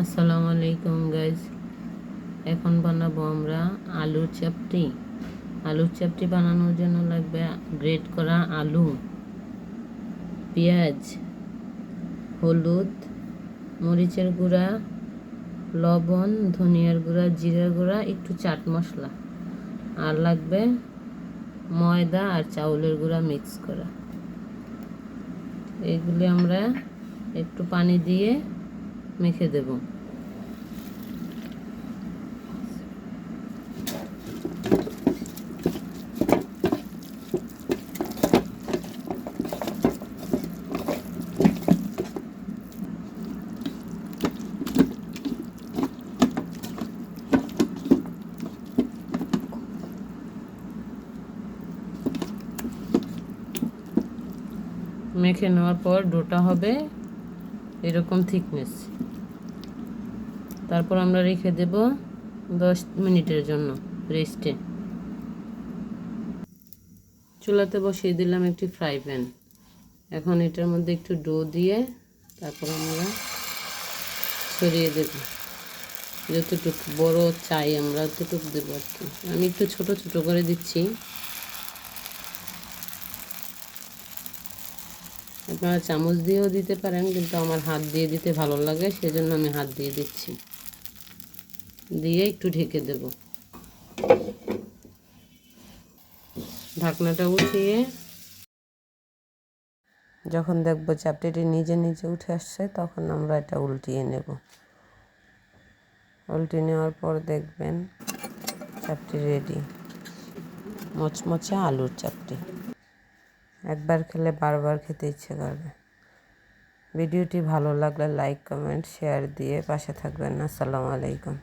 আসসালামু আলাইকুম গাইজ। এখন বানাবো আমরা আলুর চাপটি। আলুর চাপটি বানানোর জন্য লাগবে গ্রেট করা আলু, পেঁয়াজ, হলুদ, মরিচের গুঁড়া, লবণ, ধনিয়ার গুঁড়া, জিরার গুঁড়া, একটু চাট মশলা, আর লাগবে ময়দা আর চাউলের গুঁড়া মিক্স করা। এগুলি আমরা একটু পানি দিয়ে মেখে দেব। মেখে নেওয়ার পর ডোটা হবে এরকম থিকনেস। তারপর আমরা রেখে দেব 10 মিনিটের জন্য রেস্টে। চুলাতে বসিয়ে দিলাম একটি ফ্রাই প্যান। এখন এটার মধ্যে একটু ডো দিয়ে তারপর আমরা ছড়িয়ে দেব। যতটুকু বড় চাই আমরা ততটুকু দেবো আর কি। আমি একটু ছোট ছোট করে দিচ্ছি। আপনারা চামচ দিয়েও দিতে পারেন, কিন্তু আমার হাত দিয়ে দিতে ভালো লাগে, সেজন্য আমি হাত দিয়ে দিচ্ছি। দিয়ে একটু ঢেকে দেব। ঢাকনাটা উঠিয়ে যখন দেখব চাপটিটি নিজে নিজে উঠে আসছে, তখন আমরা এটা উল্টিয়ে নেব। উল্টিয়ে নেওয়ার পর দেখবেন চাপটি রেডি। মচমচে আলুর চাপটি। একবার খেলে বারবার খেতে ইচ্ছে করবে। ভিডিওটি ভালো লাগলে লাইক, কমেন্ট, শেয়ার দিয়ে পাশে থাকবেন। আসসালামু আলাইকুম।